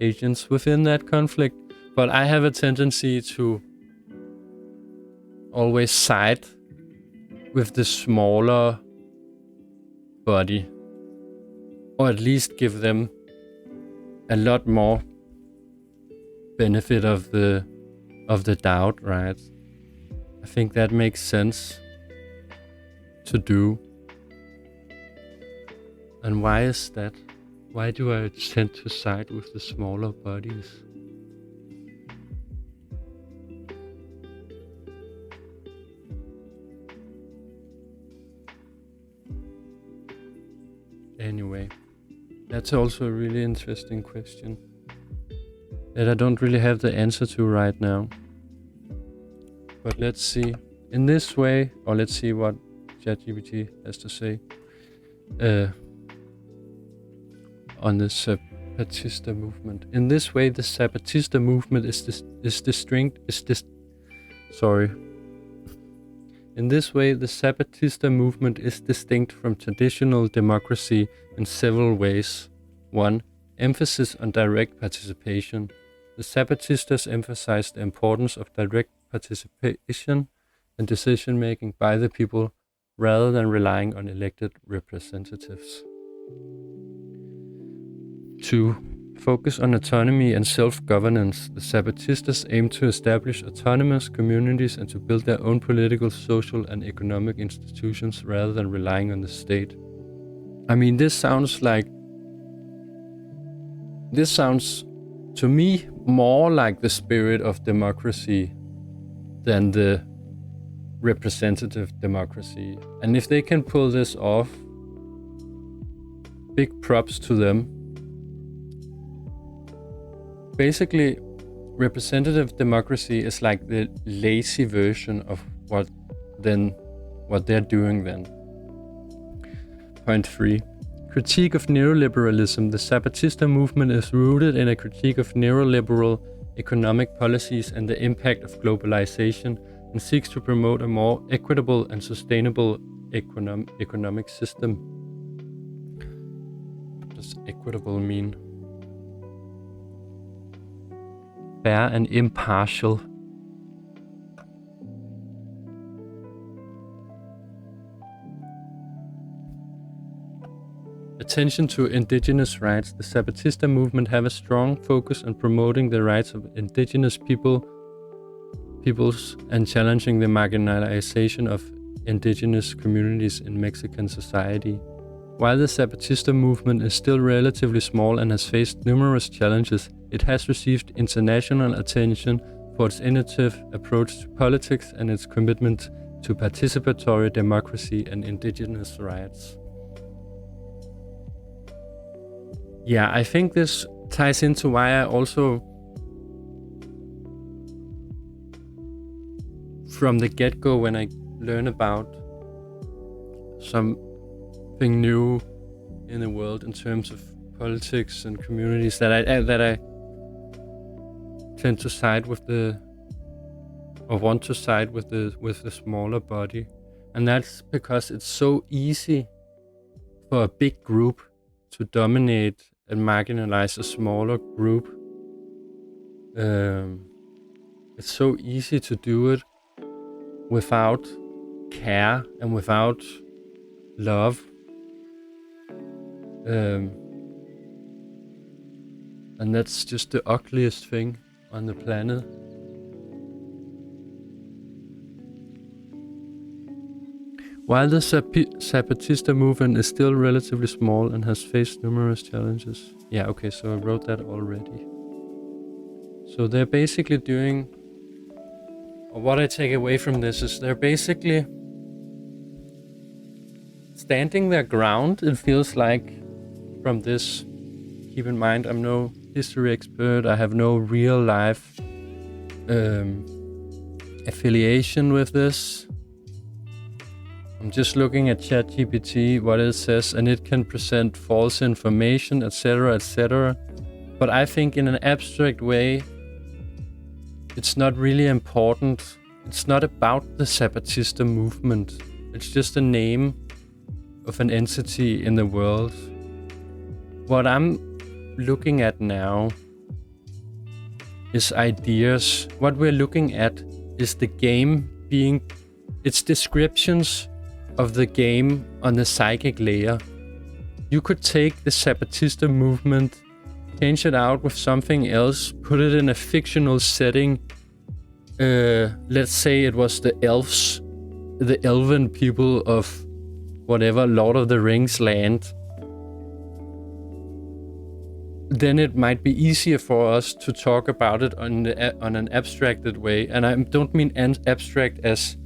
agents within that conflict, but I have a tendency to always side with the smaller body, or at least give them a lot more benefit of the doubt, right? I think that makes sense to do. And why is that? Why do I tend to side with the smaller bodies? Anyway, that's also a really interesting question that I don't really have the answer to right now. But let's see. In this way, or let's see what ChatGPT has to say on the Zapatista movement. In this way, the Zapatista movement is distinct In this way, the Zapatista movement is distinct from traditional democracy in several ways. 1. Emphasis on direct participation. The Zapatistas emphasize the importance of direct participation and decision-making by the people rather than relying on elected representatives. 2. Focus on autonomy and self-governance. The Zapatistas aim to establish autonomous communities and to build their own political, social, and economic institutions rather than relying on the state. I mean, this sounds to me more like the spirit of democracy than the representative democracy. And if they can pull this off, big props to them. Basically, representative democracy is like the lazy version of what they're doing then. Point 3. Critique of neoliberalism. The Zapatista movement is rooted in a critique of neoliberal economic policies and the impact of globalization, and seeks to promote a more equitable and sustainable economic system. What does equitable mean? Fair and impartial. Attention to indigenous rights. The Zapatista movement have a strong focus on promoting the rights of indigenous peoples and challenging the marginalization of indigenous communities in Mexican society. While the Zapatista movement is still relatively small and has faced numerous challenges, it has received international attention for its innovative approach to politics and its commitment to participatory democracy and indigenous rights. Yeah, I think this ties into why I also, from the get-go, when I learn about something new in the world in terms of politics and communities, that I tend to side with want to side with the smaller body, and that's because it's so easy for a big group to dominate and marginalize a smaller group. It's so easy to do it without care and without love. And that's just the ugliest thing on the planet. While the Zapatista movement is still relatively small and has faced numerous challenges. Yeah, okay, so I wrote that already. So they're basically doing, or what I take away from this is they're basically standing their ground, it feels like, from this. Keep in mind, I'm no history expert, I have no real life affiliation with this. I'm just looking at ChatGPT, what it says, and it can present false information, etc., etc. But I think in an abstract way, it's not really important. It's not about the Zapatista movement. It's just a name of an entity in the world. What I'm looking at now is ideas. What we're looking at is the game being, its descriptions of the game on the psychic layer. You could take the Zapatista movement, change it out with something else, put it in a fictional setting. Let's say it was the elves, the elven people of whatever Lord of the Rings land. Then it might be easier for us to talk about it on an abstracted way. And I don't mean abstract as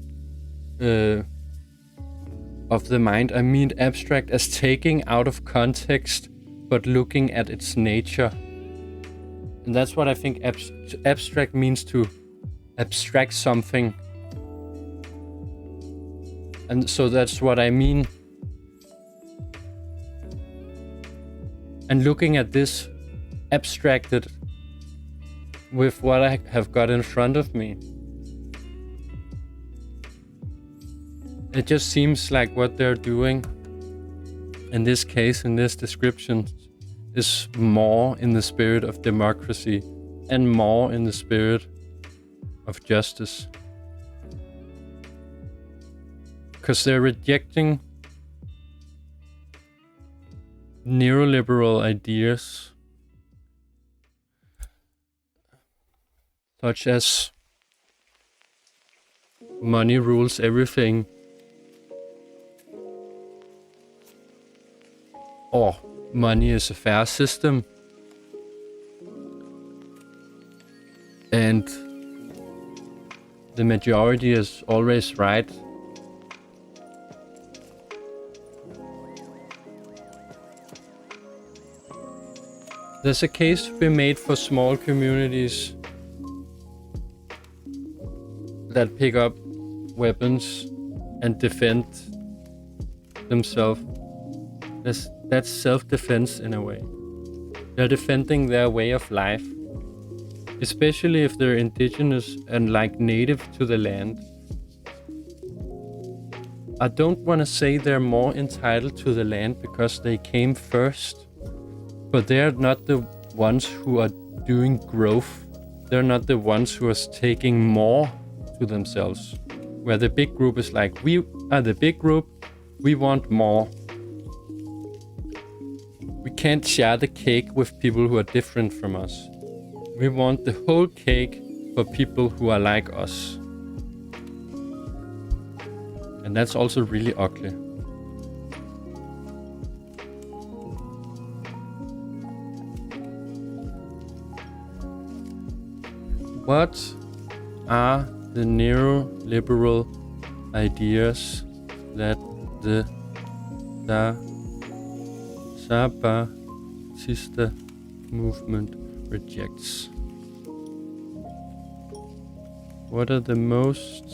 of the mind. I mean abstract as taking out of context, but looking at its nature. And that's what I think abstract means, to abstract something. And so that's what I mean. And looking at this abstracted with what I have got in front of me. It just seems like what they're doing in this case, in this description, is more in the spirit of democracy and more in the spirit of justice. Because they're rejecting neoliberal ideas such as money rules everything, or money is a fair system, and the majority is always right. There's a case to be made for small communities that pick up weapons and defend themselves. That's self-defense in a way. They're defending their way of life, especially if they're indigenous and like native to the land. I don't want to say they're more entitled to the land because they came first, but they're not the ones who are doing growth. They're not the ones who are taking more to themselves. Where the big group is like, we are the big group, we want more. We can't share the cake with people who are different from us. We want the whole cake for people who are like us. And that's also really ugly. What are the neoliberal ideas that the Zapatista movement rejects? What are the most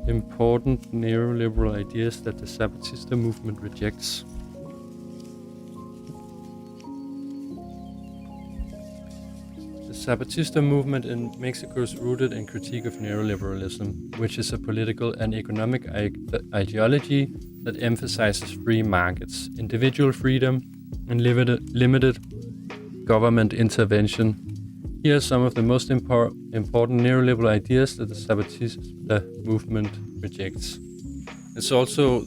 important neoliberal ideas that the Zapatista movement rejects? The Zapatista movement in Mexico is rooted in critique of neoliberalism, which is a political and economic ideology that emphasizes free markets, individual freedom, and limited government intervention. Here are some of the most important neoliberal ideas that the Zapatista movement rejects. It's also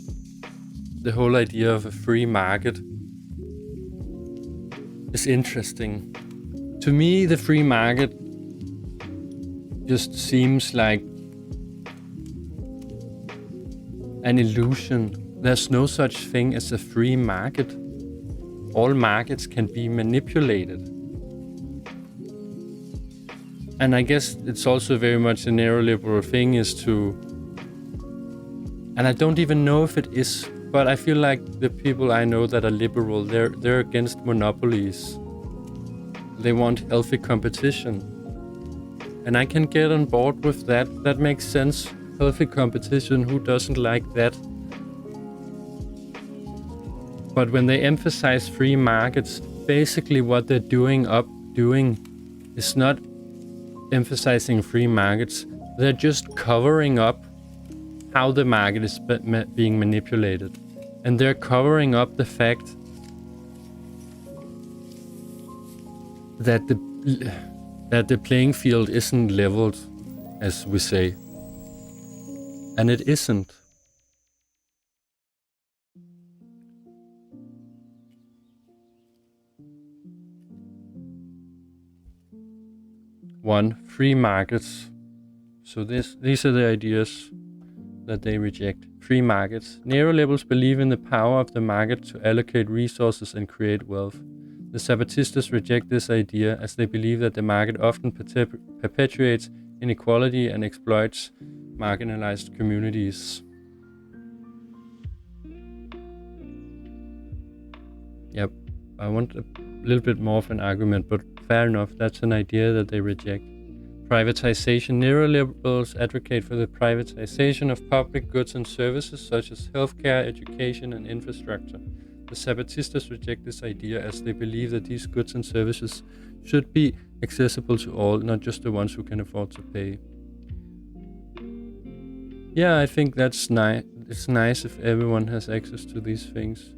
the whole idea of a free market is interesting. To me, the free market just seems like an illusion. There's no such thing as a free market. All markets can be manipulated. And I guess it's also very much a neoliberal thing is to... And I don't even know if it is, but I feel like the people I know that are liberal, they're against monopolies. They want healthy competition. And I can get on board with that. That makes sense. Healthy competition, who doesn't like that? But when they emphasize free markets, basically what they're doing is not emphasizing free markets. They're just covering up how the market is being manipulated. And they're covering up the fact that the playing field isn't leveled, as we say. And it isn't. One, free markets. So these are the ideas that they reject. Free markets. Neoliberals believe in the power of the market to allocate resources and create wealth. The Zapatistas reject this idea as they believe that the market often perpetuates inequality and exploits marginalized communities. Yep, I want a little bit more of an argument, but fair enough, that's an idea that they reject. Privatization. Neoliberals advocate for the privatization of public goods and services such as healthcare, education, and infrastructure. The Zapatistas reject this idea as they believe that these goods and services should be accessible to all, not just the ones who can afford to pay. Yeah, I think that's nice. It's nice if everyone has access to these things.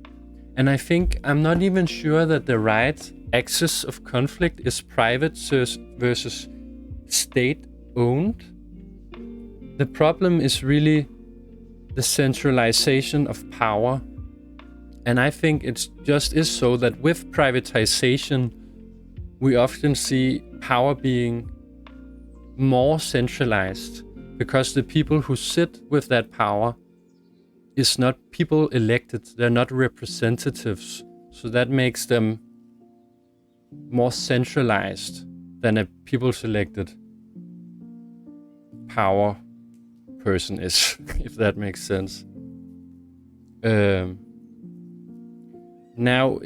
And I think I'm not even sure that the right axis of conflict is private versus state owned. The problem is really the centralization of power. And I think it just is so that with privatization, we often see power being more centralized because the people who sit with that power is not people elected, they're not representatives. So that makes them more centralized than a people selected power person is, if that makes sense. Now,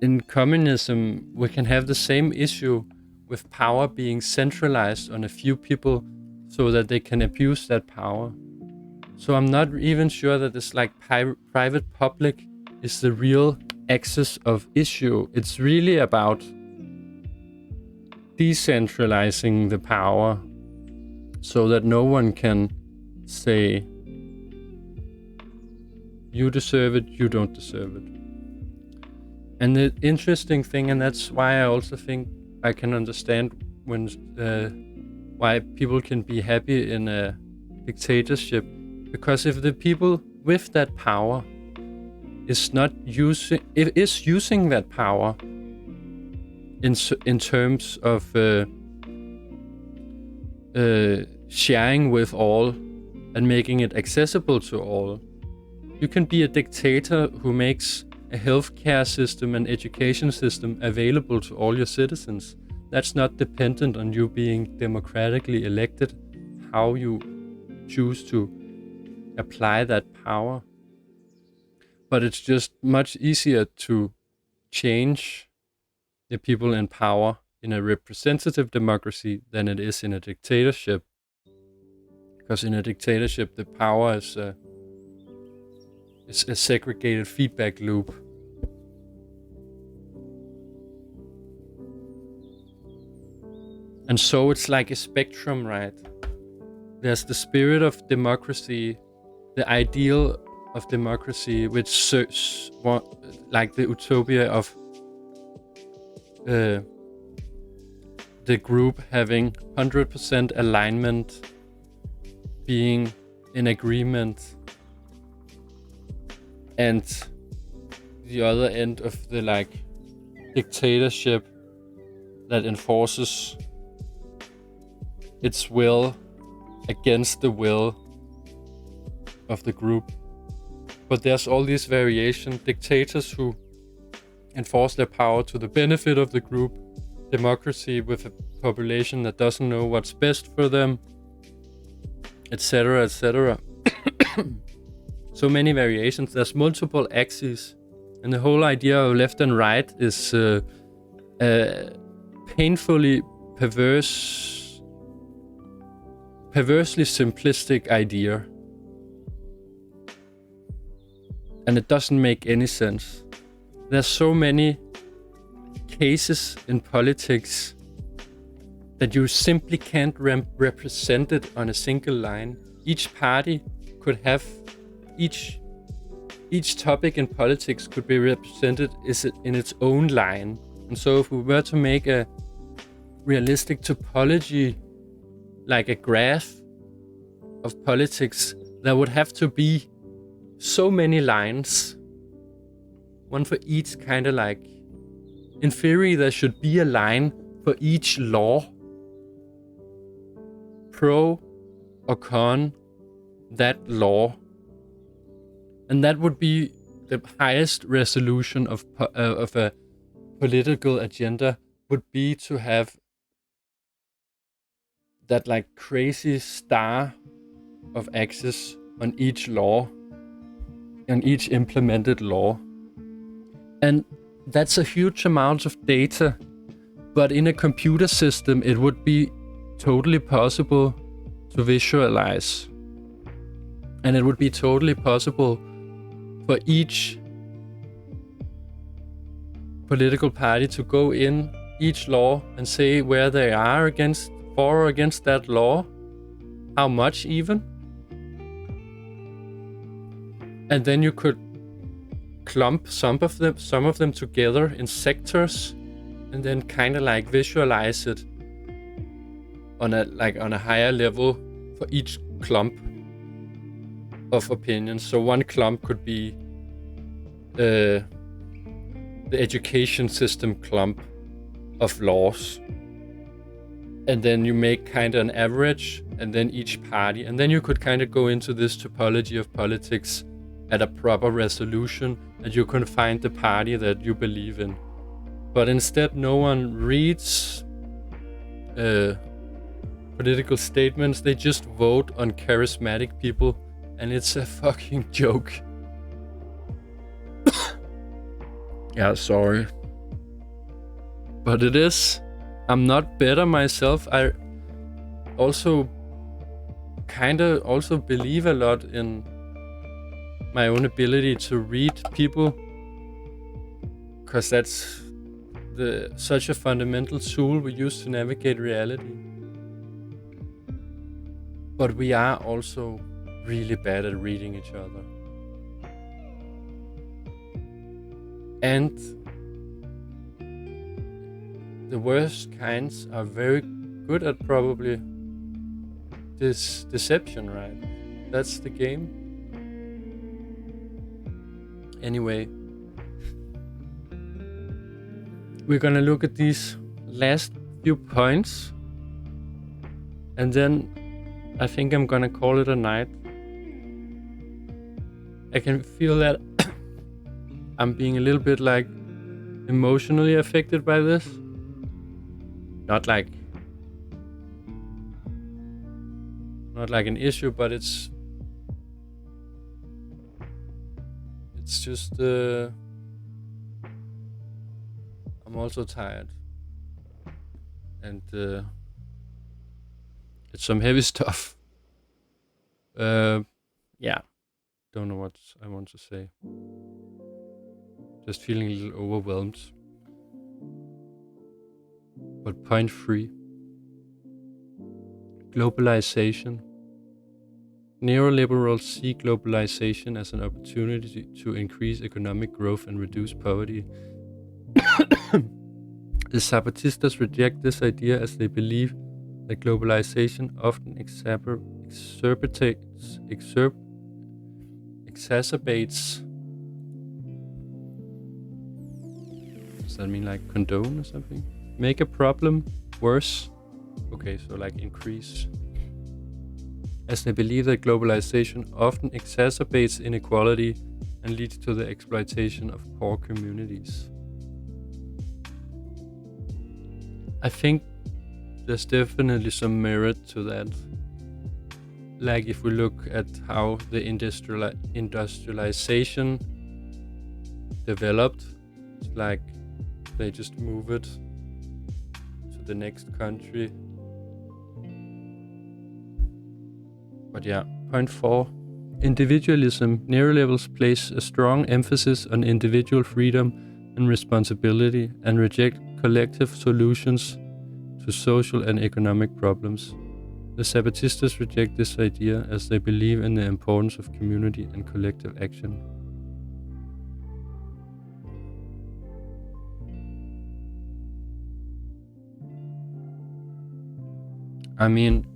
in communism, we can have the same issue with power being centralized on a few people so that they can abuse that power. So I'm not even sure that this like private public is the real axis of issue. It's really about decentralizing the power so that no one can say, you deserve it, you don't deserve it. And the interesting thing, and that's why I also think I can understand when why people can be happy in a dictatorship, because if the people with that power is using that power in terms of sharing with all and making it accessible to all, you can be a dictator who makes a healthcare system and education system available to all your citizens. That's not dependent on you being democratically elected, how you choose to apply that power. But it's just much easier to change the people in power in a representative democracy than it is in a dictatorship. Because in a dictatorship, the power is a segregated feedback loop. And so it's like a spectrum, right? There's the spirit of democracy, the ideal of democracy, which like the utopia of the group having 100% alignment, being in agreement, and the other end of the like dictatorship that enforces its will against the will of the group. But there's all these variation, dictators who enforce their power to the benefit of the group, democracy with a population that doesn't know what's best for them, etc., etc. So many variations. There's multiple axes, and the whole idea of left and right is a painfully perversely simplistic idea, and it doesn't make any sense. There's so many cases in politics that you simply can't represent it on a single line. Each party could have each topic in politics could be represented in its own line. And so if we were to make a realistic topology, like a graph of politics, there would have to be so many lines, one for each kind of like, in theory there should be a line for each law, pro or con that law. And that would be the highest resolution of a political agenda, would be to have that like crazy star of axis on each law, on each implemented law. And that's a huge amount of data, but in a computer system it would be totally possible to visualize. And it would be totally possible for each political party to go in each law and say where they are for or against that law, how much even, And then you could clump some of them together in sectors, and then kind of like visualize it on a higher level for each clump of opinions. So one clump could be the education system clump of laws, and then you make kind of an average, and then each party, and then you could kind of go into this topology of politics at a proper resolution, and you can find the party that you believe in. But instead, no one reads political statements. They just vote on charismatic people, and it's a fucking joke. Yeah, sorry. But it is. I'm not better myself. I also believe a lot in my own ability to read people, because that's such a fundamental tool we use to navigate reality. But we are also really bad at reading each other. And the worst kinds are very good at probably this deception, right? That's the game. Anyway, we're gonna look at these last few points, and then I think I'm gonna call it a night. I can feel that I'm being a little bit like emotionally affected by this. Not like an issue, but it's just I'm also tired, and it's some heavy stuff. Yeah, don't know what I want to say. Just feeling a little overwhelmed. But point 3. Globalization. Neoliberals see globalization as an opportunity to increase economic growth and reduce poverty. The Zapatistas reject this idea as they believe that globalization often exacerbates. Does that mean like condone or something? Make a problem worse? Okay, so like increase. As they believe that globalization often exacerbates inequality and leads to the exploitation of poor communities. I think there's definitely some merit to that. Like if we look at how the industrialization developed, it's like they just move it to the next country. But yeah, point 4. Individualism. Neoliberals place a strong emphasis on individual freedom and responsibility and reject collective solutions to social and economic problems. The Zapatistas reject this idea as they believe in the importance of community and collective action. I mean,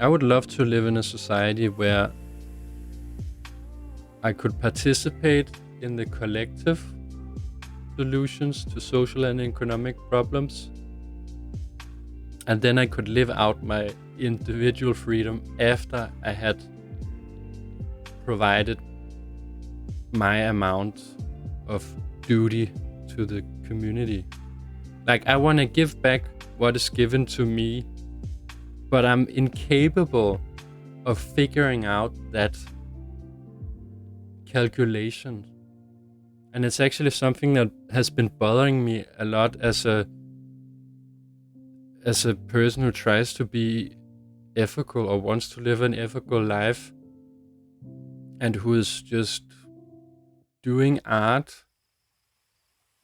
I would love to live in a society where I could participate in the collective solutions to social and economic problems, and then I could live out my individual freedom after I had provided my amount of duty to the community. Like, I want to give back what is given to me, but I'm incapable of figuring out that calculation. And it's actually something that has been bothering me a lot as a person who tries to be ethical or wants to live an ethical life, and who is just doing art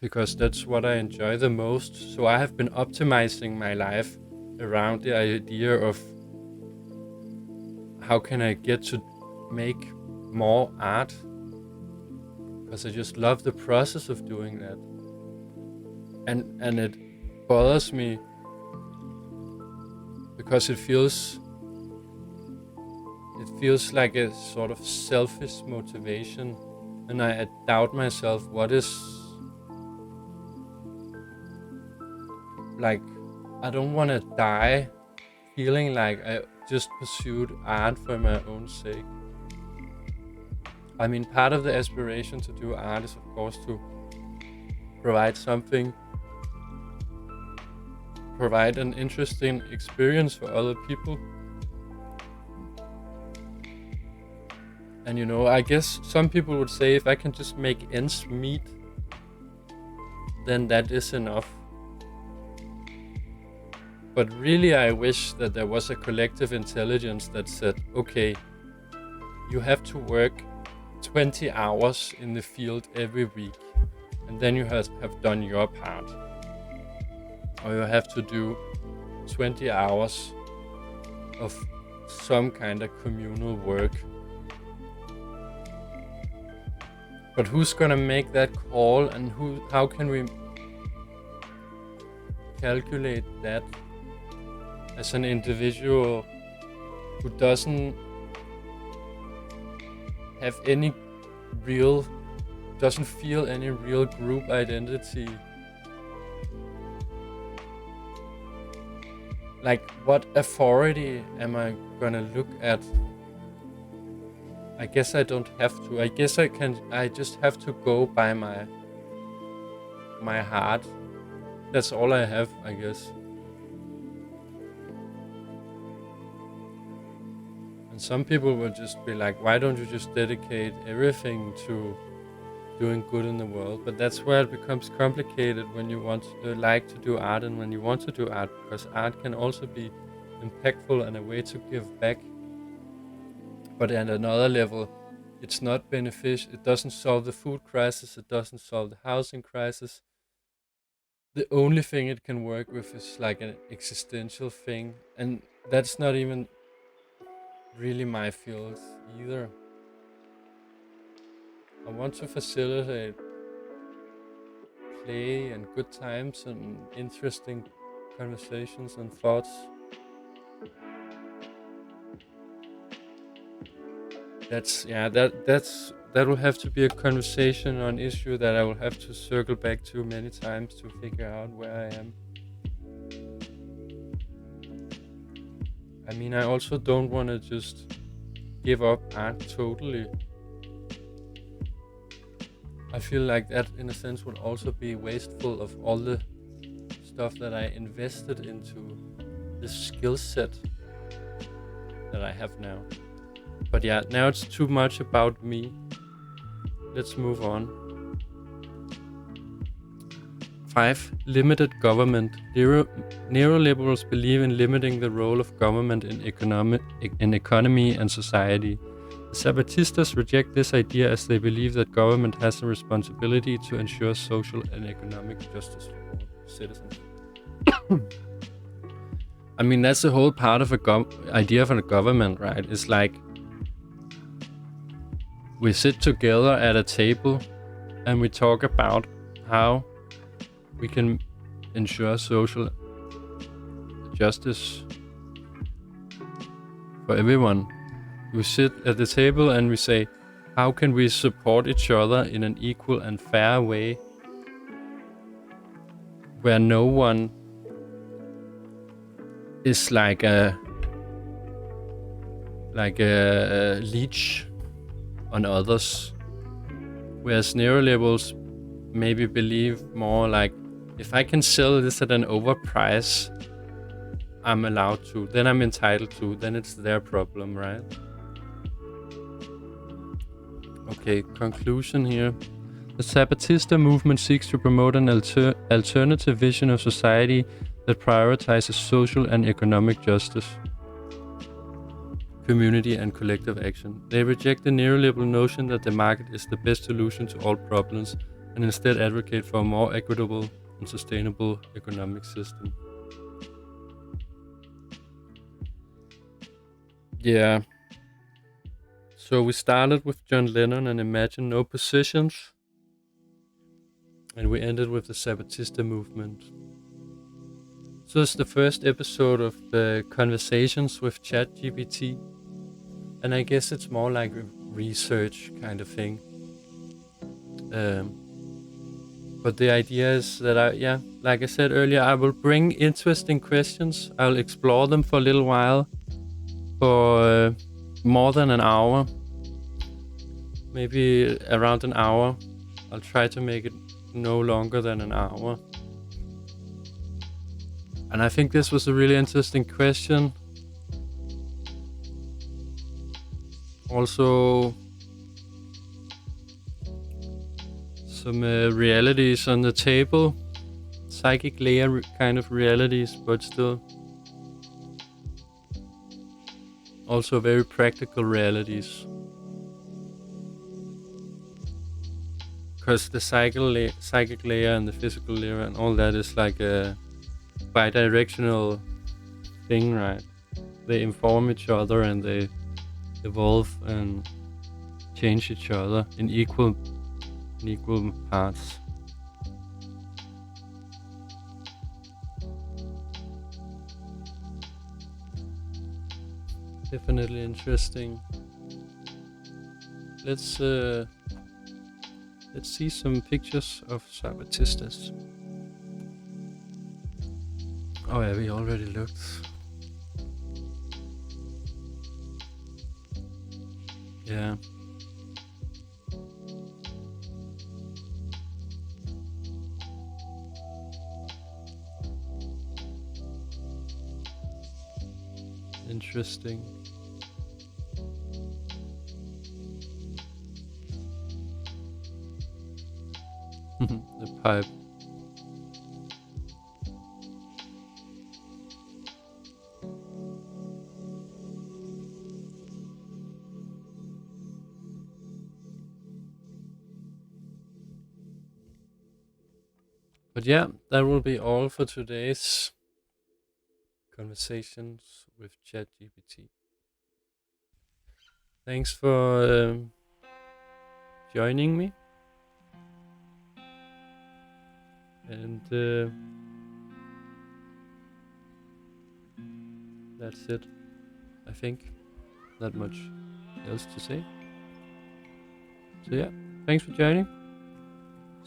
because that's what I enjoy the most. So I have been optimizing my life around the idea of how can I get to make more art, because I just love the process of doing that. And it bothers me because it feels like a sort of selfish motivation, and I doubt myself. What is, like, I don't want to die feeling like I just pursued art for my own sake. I mean, part of the aspiration to do art is, of course, to provide an interesting experience for other people. And I guess some people would say if I can just make ends meet, then that is enough. But really, I wish that there was a collective intelligence that said, okay, you have to work 20 hours in the field every week, and then you have done your part. Or you have to do 20 hours of some kind of communal work. But who's gonna make that call, and how can we calculate that as an individual who doesn't feel any real group identity? Like, what authority am I gonna look at? I guess I don't have to. I guess I just have to go by my heart. That's all I have, I guess. And some people will just be like, why don't you just dedicate everything to doing good in the world? But that's where it becomes complicated when you want to like to do art and when you want to do art, because art can also be impactful and a way to give back. But at another level, it's not beneficial. It doesn't solve the food crisis. It doesn't solve the housing crisis. The only thing it can work with is like an existential thing. And that's not even really my field either. I want to facilitate play and good times and interesting conversations and thoughts. That will have to be a conversation or an issue that I will have to circle back to many times to figure out where I am. I mean, I also don't want to just give up art totally. I feel like that, in a sense, would also be wasteful of all the stuff that I invested into this skill set that I have now. But yeah, now it's too much about me. Let's move on. 5. Limited government. Neoliberals believe in limiting the role of government in economy and society. The Zapatistas reject this idea as they believe that government has a responsibility to ensure social and economic justice for all citizens. I mean, that's the whole part of idea of a government, right? It's like we sit together at a table and we talk about how we can ensure social justice for everyone. We sit at the table and we say, how can we support each other in an equal and fair way where no one is like a leech on others, whereas neoliberals maybe believe more like, if I can sell this at an overprice, I'm allowed to, then I'm entitled to, then it's their problem, right? Okay, conclusion here. The Zapatista movement seeks to promote an alternative vision of society that prioritizes social and economic justice, community and collective action. They reject the neoliberal notion that the market is the best solution to all problems and instead advocate for a more equitable and sustainable economic system. Yeah. So we started with John Lennon and Imagine No Positions, and we ended with the Zapatista movement. So it's the first episode of Conversations with ChatGPT, and I guess it's more like a research kind of thing. But the idea is that like I said earlier, I will bring interesting questions. I'll explore them for a little while, for more than an hour, maybe around an hour. I'll try to make it no longer than an hour. And I think this was a really interesting question. Also, some realities on the table, psychic layer kind of realities, but still also very practical realities. Because the psychic layer and the physical layer and all that is like a bi-directional thing, right? They inform each other and they evolve and change each other in equal parts. Definitely interesting. Let's see some pictures of Zapatistas. Oh yeah, we already looked. Yeah. Interesting. The pipe. But yeah, that will be all for today's Conversations with ChatGPT. Thanks for joining me. And that's it, I think. Not much else to say. So yeah, thanks for joining.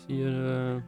See you